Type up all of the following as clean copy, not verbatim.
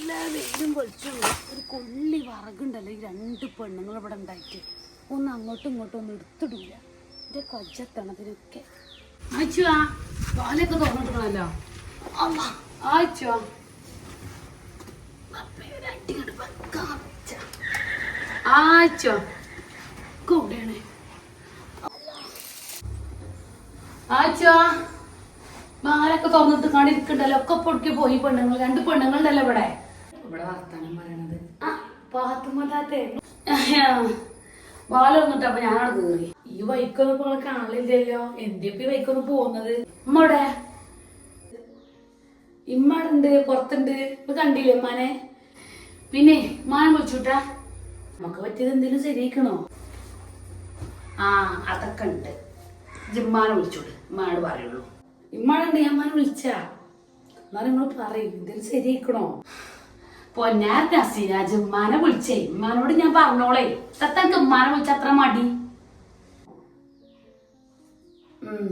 വെയിലും പൊളിച്ചുണ്ട്. ഒരു കൊള്ളി വറകുണ്ടല്ലോ ഈ രണ്ട് പെണ്ണുങ്ങൾ ഇവിടെ ഉണ്ടായിട്ട് ഒന്ന് അങ്ങോട്ടും ഇങ്ങോട്ടും ഒന്നും എടുത്തിടൂല. എൻ്റെ കൊച്ചത്തണത്തിനൊക്കെ ആച്ചുവാ പാലൊക്കെ തുറന്നിട്ടണല്ലോ. ആച്ചുവാ ആച്ചോ കൂടെയാണ് ആച്ചോ മാലൊക്കെ തുറന്നിട്ട് കാണിരിക്കണ്ടല്ലോ. ഒക്കെ പൊടിക്ക് പോയി പെണ്ണുങ്ങൾ, രണ്ട് പെണ്ണുങ്ങളുണ്ടല്ലോ ഇവിടെ. ഇവിടെ വർത്താനം പറയണത് പാത്തുമല്ലാത്തേ വാല വന്നിട്ട്. അപ്പൊ ഞാനവിടെ കയറി. ഈ വൈക്കൊന്നും ഇപ്പൊ കാണില്ലല്ലോ. എന്തിപ്പ ഈ വൈക്കൊന്നും പോകുന്നത്? ഉമ്മടെ ഇമ്മടുണ്ട്, പുറത്തുണ്ട്. ഇപ്പൊ കണ്ടില്ലേ ഉമ്മാനെ? പിന്നെ ഉമ്മാനെ വിളിച്ചുട്ടാ. നമുക്ക് പറ്റിയത് എന്തെങ്കിലും ശരിയാക്കണോ? ആ അതൊക്കെ ഉണ്ട്. ജിമ്മാനെ വിളിച്ചോട്, ഉമ്മാനോട് പറയുള്ളൂ. ഇമ്മാടുണ്ട്, ഞാൻ ഉമ്മാനെ വിളിച്ചാ. എന്നാലും നിങ്ങൾ പറയും എന്തെങ്കിലും ശരിയാക്കണോ? പൊന്നാർ നസീന ജിമ്മാനെ വിളിച്ചേ. ഉമ്മാനോട് ഞാൻ പറഞ്ഞോളേ. തത്തക്ക് ഉമ്മാനെ വിളിച്ച അത്ര മടി.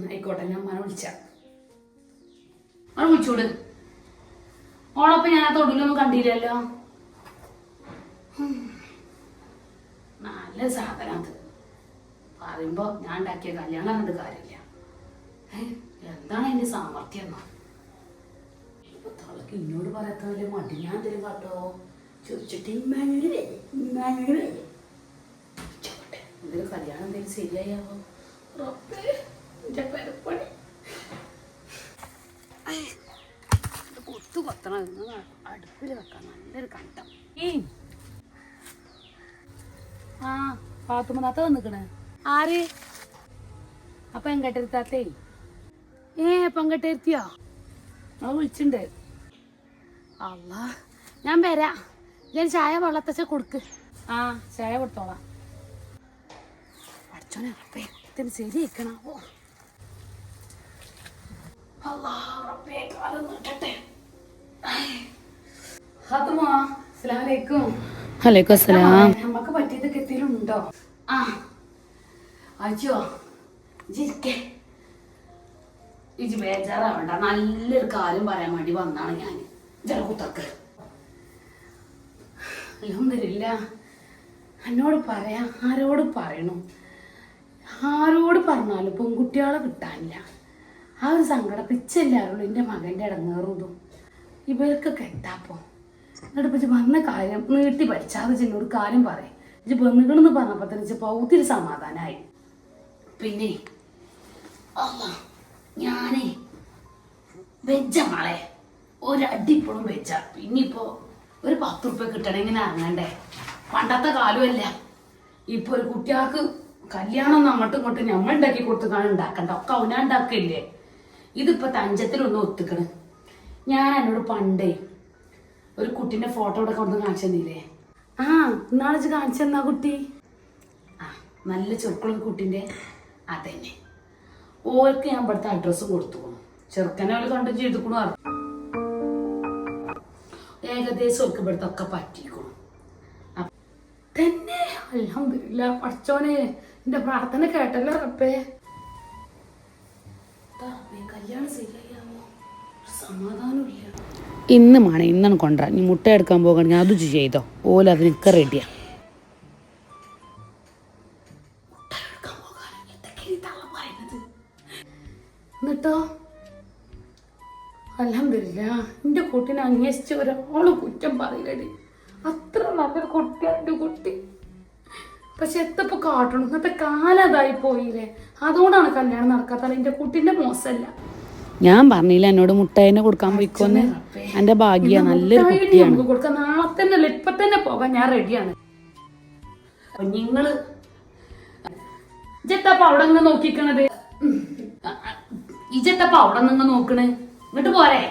ആയിക്കോട്ടെ, ഞാൻ ഉമ്മാനെ വിളിച്ച. അവൾ വിളിച്ചോട്. ഓളപ്പം ഞാൻ ആ തൊടിലൊന്നും കണ്ടില്ലല്ലോ. നല്ല സാധനം അത്. പറയുമ്പോ ഞാൻ ഉണ്ടാക്കിയ കല്യാണം കണ്ട് കാര്യമില്ല. എന്താണ് എന്റെ സാമർത്ഥ്യം? ഇപ്പൊ തളക്ക് ഇന്നോട് പറയാത്ത വലിയ മടി. ഞാൻ തരും കേട്ടോ. ചോദിച്ചിട്ട് ചോട്ടെ എന്തെങ്കിലും കല്യാണം എന്തെങ്കിലും ശരിയായാവോ? കൊത്തു കൊത്തണം. അടുപ്പിൽ വെക്കാം. നല്ലൊരു കണ്ടം. ആ പാത്തുമ്മത്താത്ത വന്നിക്കണേ. ആര്? അപ്പൊ പെങ്കട്ടെടുത്താത്തേ. പെങ്കട്ടെത്തിയോ? നമ്മളെ വിളിച്ചിണ്ട്. അല്ല ഞാൻ വരാ. ഞാൻ ചായ വെള്ളത്തച്ച കൊടുക്ക്. ആ ചായ കൊടുത്തോളാം. പഠിച്ചോനെ ഇതിന് ശരിയാക്കണാവോ? നമുക്ക് പറ്റിയതൊക്കെ എത്തിയിലും ഉണ്ടോ? ആ അജോ ജിരിക്കെ. ഇജ് ബേജാറാവണ്ട. നല്ലൊരു കാര്യം പറയാൻ വേണ്ടി വന്നാണ് ഞാൻ. ജലകുത്തക്ക് അൽഹംദുലില്ലാ. എന്നോട് പറയാ. ആരോട് പറയണു? ആരോട് പറഞ്ഞാലും പെൺകുട്ടികളെ കിട്ടാനില്ല. ആ ഒരു സങ്കടം പിച്ചല്ലാറുള്ളൂ. എൻ്റെ മകൻ്റെ ഇടങ്ങേറുതും ഇവർക്കൊക്കെ എത്താപ്പോ. എന്നിട്ട് ഇപ്പം വന്ന കാര്യം നീട്ടി പഠിച്ചാൽ ചെന്നോട് കാര്യം പറയും. ഇജ് ബന്ധുക്കളെന്ന് പറഞ്ഞപ്പോൾ തന്നെ ഇപ്പൊ ഒത്തിരി സമാധാനമായി. പിന്നെ ഞാനേ വെച്ച മളെ ഒരടിപ്പോഴും വെച്ച. പിന്നിപ്പോ ഒരു 10 ഉറുപ്പ്യ കിട്ടണമെങ്കിൽ ഇറങ്ങണ്ടേ? പണ്ടത്തെ കാലമല്ല. ഇപ്പൊ ഒരു കുട്ടികൾക്ക് കല്യാണം ഒന്നും അങ്ങോട്ടും ഇങ്ങോട്ടും ഞമ്മൾ ഉണ്ടാക്കി കൊടുത്തുകാണ് ഉണ്ടാക്കണ്ട. ഒക്കെ അവനാ ഉണ്ടാക്കില്ലേ. ഇതിപ്പോ തഞ്ചത്തിലൊന്നും ഒത്തുക്കണ്. ഞാൻ എന്നോട് പണ്ടേ ഒരു കുട്ടീന്റെ ഫോട്ടോ ഇവിടെ കൊണ്ട് കാണിച്ചു തന്നില്ലേ? ആ ഇന്നാളെ കാണിച്ചു തന്നാ കുട്ടി. ആ നല്ല ചെറുക്കുള്ള കുട്ടീന്റെ അതന്നെ. ഓർക്ക് ഞാൻ ഇവിടുത്തെ അഡ്രസ്സും കൊടുത്തുക്കണു. ചെറുക്കനെ അവര് കണ്ടു ചെയ്തുക്കണു. ഏകദേശം ഓർക്ക് ഇവിടുത്തെ ഒക്കെ പറ്റിക്കണു തന്നെ. അൽഹംദുലില്ലാ. പഠിച്ചോനെ എന്റെ പ്രാർത്ഥന കേട്ടല്ലോ റബ്ബേ. കല്യാണം ശരിയാമോ? സമാധാനമില്ല. ഇന്നാണ് കൊണ്ടുവരാ. നീ മുട്ട എടുക്കാൻ പോകണെങ്കിൽ അത് ചെയ്തോ. ഓല അതിനൊക്കെ റെഡിയാ. എന്നിട്ടോ അൽഹംദുലില്ലാ എന്റെ കുട്ടീനെ അന്വേഷിച്ച് ഒരാള് കുറ്റം പറയില്ലടി. അത്ര നല്ലൊരു കുട്ടിയാണ് എൻ്റെ കുട്ടി. പക്ഷെ എത്തപ്പോ കാട്ടണം. ഇന്നത്തെ കാലം അതായി പോയില്ലേ. അതുകൊണ്ടാണ് കല്യാണം നടക്കാത്ത. എന്റെ കുട്ടീന്റെ മോശമല്ല. ഞാൻ പറഞ്ഞില്ല എന്നോട് മുട്ടേനെ കൊടുക്കാൻ പോയിക്കോന്ന്. എന്റെ ഭാഗ്യ നല്ലൊരു കുട്ടിയാണ്. കൊടുക്കാൻ നാളെ തന്നെ അല്ല, ഇപ്പൊ തന്നെ പോകാൻ ഞാൻ റെഡിയാണ്. നിങ്ങള് ഇജത്തപ്പ അവിടെ നിന്ന് നോക്കിക്കണത്? ഇജത്തപ്പ അവിടെ നിന്ന് നോക്കണേ. ഇങ്ങോട്ട് പോരെ.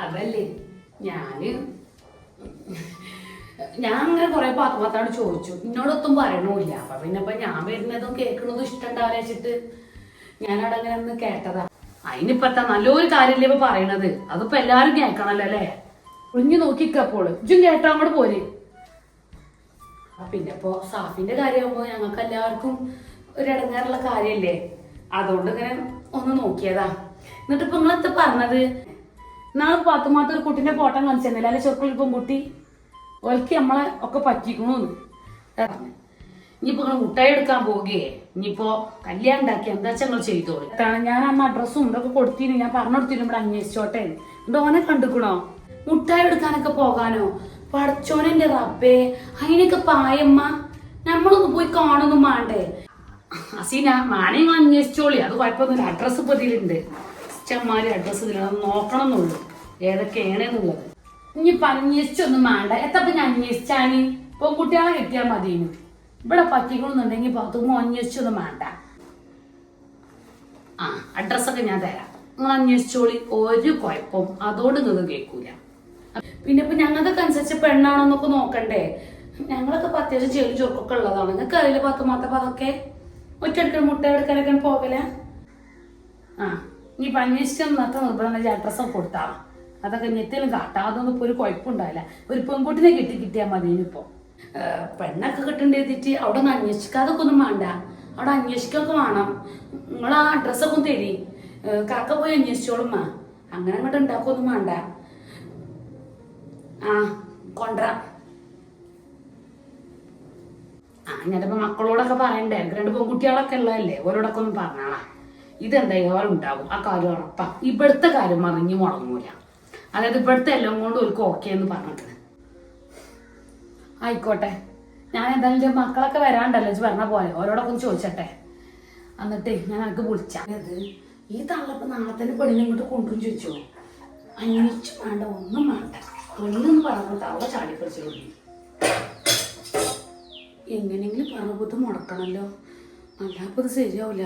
അതല്ലേ ഞാൻ അങ്ങനെ കൊറേ പാത്തുപാത്തോട് ചോദിച്ചു. എന്നോടൊത്തും പറയണമില്ല. അപ്പൊ പിന്നെ ഞാൻ വരുന്നതും കേൾക്കുന്നതും ഇഷ്ടണ്ടാവില്ല വെച്ചിട്ട് ഞാനവിടെ അങ്ങനെ ഒന്ന് കേട്ടതാ. അതിനിപ്പത്താ നല്ലൊരു കാര്യമല്ലേ ഇപ്പൊ പറയണത്. അതിപ്പോ എല്ലാരും കേൾക്കണല്ലോ അല്ലേ? ഒളിഞ്ഞു നോക്കിക്കപ്പോൾ ഇജും കേട്ടോ അങ്ങോട്ട് പോര്. പിന്നെ ഇപ്പൊ സാഫിന്റെ കാര്യമാകുമ്പോ ഞങ്ങൾക്ക് എല്ലാവർക്കും ഒരു ഇടങ്ങാറുള്ള കാര്യല്ലേ. അതുകൊണ്ട് ഇങ്ങനെ ഒന്ന് നോക്കിയതാ. എന്നിട്ട് ഇപ്പൊ നിങ്ങളെന്താ പറഞ്ഞത്? നാളെ പാത്തുമാത്തൊരു കുട്ടീൻ്റെ ഫോട്ടോ കാണിച്ചെന്നില്ല അല്ലെ ചെറുപ്പം കുട്ടി ഓൽക്ക് നമ്മളെ ഒക്കെ പറ്റിക്കണോന്ന് ഇനിയിപ്പോ നിങ്ങൾ മുട്ടായി എടുക്കാൻ പോകുകയെ ഇനിയിപ്പോ കല്യാണം ഉണ്ടാക്കി എന്താ വെച്ചാൽ നിങ്ങൾ ചെയ്തോളൂ. ഞാൻ അന്ന് അഡ്രസ്സും ഇതൊക്കെ കൊടുത്തിന് ഞാൻ പറഞ്ഞു കൊടുത്തില്ല ഇവിടെ അന്വേഷിച്ചോട്ടെ എന്നിട്ട് ഓനെ കണ്ടുക്കണോ മുട്ടായി എടുക്കാനൊക്കെ പോകാനോ പടച്ചോനെന്റെ റബ്ബേ അതിനൊക്കെ പായമ്മ നമ്മളൊന്ന് പോയി കാണൊന്നും വേണ്ടേ. അസീന മാനെ നിങ്ങൾ അന്വേഷിച്ചോളി അത് കുഴപ്പമൊന്നുമില്ല. അഡ്രസ്സ് ഇപ്പൊ ഇതിലുണ്ട് ചെമ്മാരി അഡ്രസ്സ് ഇതിലാണ് നോക്കണം എന്നുള്ളൂ ഏതൊക്കെയാണെന്നുള്ളത്. ഇനിയിപ്പൊ അന്വേഷിച്ചൊന്നും വേണ്ട എത്തപ്പോ ഞാൻ അന്വേഷിച്ചാന് പെൺകുട്ടികളെ കിട്ടിയാൽ മതിയെന്ന് ഇവിടെ പറ്റിക്കണമെന്നുണ്ടെങ്കിൽ പാത്തുമ്മ അന്വേഷിച്ചൊന്നും വേണ്ട. ആ അഡ്രസ്സൊക്കെ ഞാൻ തരാം നിങ്ങൾ അന്വേഷിച്ചോളി ഒരു കുഴപ്പം അതുകൊണ്ട് നിങ്ങൾ കേൾക്കൂല. പിന്നെ ഇപ്പൊ ഞങ്ങൾക്ക് അനുസരിച്ച് പെണ്ണാണോന്നൊക്കെ നോക്കണ്ടേ. ഞങ്ങളൊക്കെ അത്യാവശ്യം ചെറു ചൊറുക്കൊക്കെ ഉള്ളതാണ്. നിങ്ങൾക്ക് അറിയില്ല പാത്തുമാത്തപ്പ അതൊക്കെ ഒറ്റയെടുക്കൽ മുട്ട എടുക്കലൊക്കെ പോകല. ആ ഇനിയിപ്പൊ അന്വേഷിച്ചൊന്നും അത്ര നിർബന്ധം അഡ്രസ്സൊക്കെ കൊടുത്താ അതൊക്കെ നെറ്റിലും കാട്ടാം അതൊന്നും ഇപ്പൊ ഒരു കുഴപ്പമുണ്ടാവില്ല. ഒരു പെൺകുട്ടിനെ കിട്ടിയാൽ മതി. ഇനിയിപ്പോ പെണ്ണൊക്കെ കിട്ടേണ്ടിട്ട് അവിടെ ഒന്ന് അന്വേഷിക്കാതൊക്കെ ഒന്നും വേണ്ട. അവിടെ അന്വേഷിക്കൊക്കെ വേണം. നിങ്ങൾ ആ അഡ്രസ്സൊക്കെ ഒന്ന് തരി കാക്ക പോയി അന്വേഷിച്ചോളും. അങ്ങനെ അങ്ങോട്ട് ഉണ്ടാക്കൊന്നും വേണ്ട. ആ കൊണ്ടുവരാം. ആ ഞാനിപ്പോ മക്കളോടൊക്കെ പറയണ്ടേ രണ്ട് പെൺകുട്ടികളൊക്കെ ഉള്ളതല്ലേ ഓരോടൊക്കെ ഒന്നും പറഞ്ഞാളാ. ഇതെന്തായാലും ഉണ്ടാവും ആ കാര്യം ഉറപ്പാ. ഇവിടുത്തെ കാര്യം മറിഞ്ഞു മുടങ്ങൂല. അതായത് ഇവിടുത്തെ എല്ലാം കൊണ്ട് ഒരു ഓക്കെ എന്ന് പറഞ്ഞിട്ട് ആയിക്കോട്ടെ. ഞാൻ എന്തായാലും മക്കളൊക്കെ വരാണ്ടല്ലോ പറഞ്ഞ പോലെ ഓരോടൊക്കെ ഒന്ന് ചോദിച്ചട്ടെ. എന്നിട്ടേ ഞാൻ എനിക്ക് വിളിച്ചത് ഈ തള്ളപ്പം നാളെ തന്നെ പെണ്ണിനെ ഇങ്ങോട്ട് കൊണ്ടുവരും ചോദിച്ചോ. അന്വേഷിച്ചു വേണ്ട ഒന്നും വേണ്ട പെണ്ണെന്ന് പറഞ്ഞു തള്ള ചാടിപ്പറിച്ചു തുടങ്ങി. എങ്ങനെയെങ്കിലും പറഞ്ഞപ്പോ മുടക്കണല്ലോ അല്ലാപ്പോ ഇത് ശരിയാവില്ല.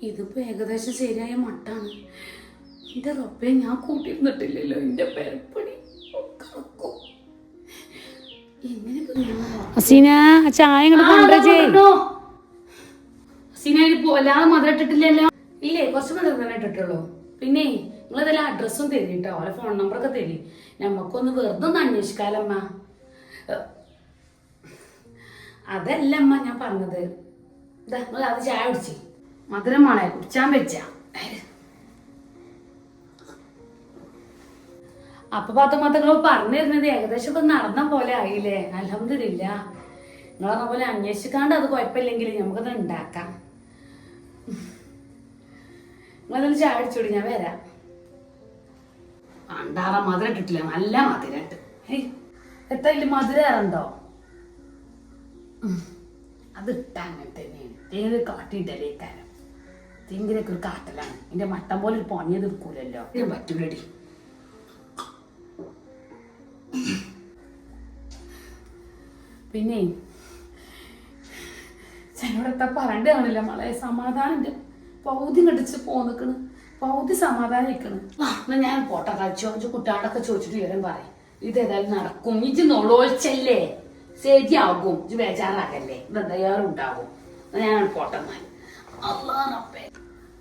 ഇതിപ്പോ ഏകദേശം ശരിയായ മട്ടാണ്. എന്റെ റബ്ബെ ഞാൻ കൂട്ടിയിരുന്നിട്ടില്ലല്ലോ എന്റെ പേരപ്പണി അല്ലാതെ മധുരം ഇട്ടിട്ടില്ലല്ലോ. ഇല്ലേ കുറച്ച് മധുരം തന്നെ ഇട്ടിട്ടുള്ളൂ. പിന്നെ നിങ്ങളതെല്ലാം അഡ്രസ്സും തരിട്ടോ ഓരോ ഫോൺ നമ്പറൊക്കെ തരി നമ്മക്കൊന്ന് വെറുതെ ഒന്ന് അന്വേഷിക്കാലമ്മ. അതല്ല അമ്മ ഞാൻ പറഞ്ഞത്. നിങ്ങൾ അത് ചായ കുടിച്ച് മധുരം വേണേ കുടിച്ചാൻ വെച്ചാ. അപ്പൊ പാത്തുമാത്തങ്ങൾ പറഞ്ഞിരുന്നത് ഏകദേശം ഇപ്പൊ നടന്ന പോലെ ആയില്ലേ. അൽഹംദുലില്ലാ. നിങ്ങളെ പോലെ അന്വേഷിക്കാണ്ട് അത് കുഴപ്പമില്ലെങ്കിൽ നമുക്കത് ഉണ്ടാക്കാം. നിങ്ങളതിൽ ചായ അടിച്ചോടി ഞാൻ വരാം. അണ്ടാറ മധുരം ഇട്ടിട്ടില്ല നല്ല മധുരം ഇട്ട്. എത്രയില്ല മധുരം ഏറണ്ടോ അത് ഇട്ട അങ്ങനെ തന്നെയാണ്. തേങ്ങ കാട്ടിയിട്ടല്ലേ കാരം തെങ്ങിനൊക്കെ ഒരു കാട്ടലാണ്. എന്റെ മട്ടം പോലെ ഒരു പണിയത് എടുക്കൂലല്ലോ. ഇതിന് പറ്റൂലടി. പിന്നെ ചിലവിടത്തെ പറയണ്ട കാണില്ല മളെ സമാധാനം പൗതി കടിച്ച് പോന്നിക്കണ് പൗതി സമാധാനം ഇരിക്കണ്. എന്നാ ഞാൻ പോട്ടെ കഴിച്ചോ കുട്ടികളൊക്കെ ചോദിച്ചിട്ട് വിവരം പറയും. ഇതേതായാലും നടക്കും. ഇജ് നോളോഴിച്ചല്ലേ ശരിയാകും. ഇജ് ബേജാറാകല്ലേ ഇതെന്തായാലും ഉണ്ടാകും. ഞാൻ പോട്ടെ എന്നാല്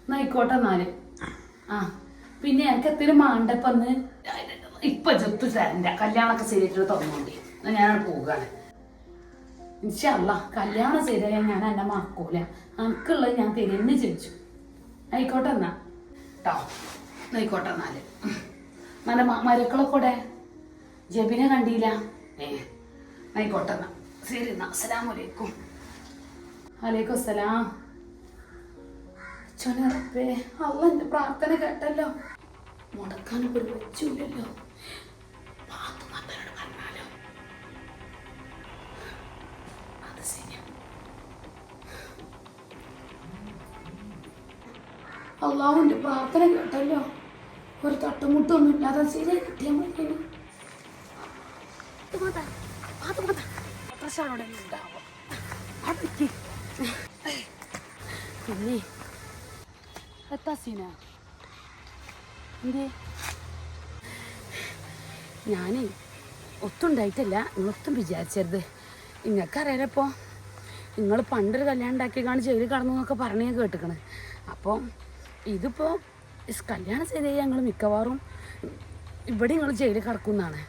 എന്നായിക്കോട്ടെ എന്നാല്. ആ പിന്നെ എനിക്ക് എത്തിനും മാണ്ടപ്പന്ന് ഇപ്പൊ ജത്തു തരണ്ട കല്യാണമൊക്കെ ശരിയായിട്ട് തുറന്നുകൊണ്ടേ എന്നാ ഞാൻ പോവുകയാണ്. ഇൻഷാല്ലാ കല്യാണം ശരിയായ ഞാൻ എന്നെ മറക്കൂല. എനിക്കുള്ളത് ഞാൻ തിരിഞ്ഞ് ചോദിച്ചു. ആയിക്കോട്ടെ എന്നാ കേട്ടോ. ആയിക്കോട്ടെ എന്നാല്. നല്ല മരുക്കളൊക്കെ കൂടെ ജബിനെ കണ്ടില്ല. ആയിക്കോട്ടെ എന്നാ ശരി എന്നാ. അസ്സലാമലൈക്കും. വലൈക്കും അസ്സലാം. ചൊനറപ്പേ അള്ള എന്റെ പ്രാർത്ഥന കേട്ടല്ലോ. മുടക്കാനൊക്കെ ഒരു വെച്ചില്ലല്ലോ. പറഞ്ഞാലോ അത് ശരിയാ. അള്ളാഹുവിന്റെ പ്രാർത്ഥന കേട്ടല്ലോ. ഒരു തട്ടുമുട്ടൊന്നും ഇല്ലാതെ ശരിയായി കിട്ടിയാൽ മതി. പിന്നെ എത്താസീന എന്തേ ഞാനേ ഒത്തും ഉണ്ടായിട്ടില്ല. നിങ്ങളൊത്തും വിചാരിച്ചരുത്. നിങ്ങൾക്കറിയാലപ്പോൾ നിങ്ങൾ പണ്ടൊരു കല്യാണം ഉണ്ടാക്കിയാണ് ജയിലിൽ കടന്നു എന്നൊക്കെ പറഞ്ഞ് ഞാൻ കേട്ടിക്കണ്. അപ്പോൾ ഇതിപ്പോൾ കല്യാണം ചെയ്താൽ ഞങ്ങൾ മിക്കവാറും ഇവിടെ നിങ്ങൾ ജയിലിൽ കിടക്കുന്നതാണ്.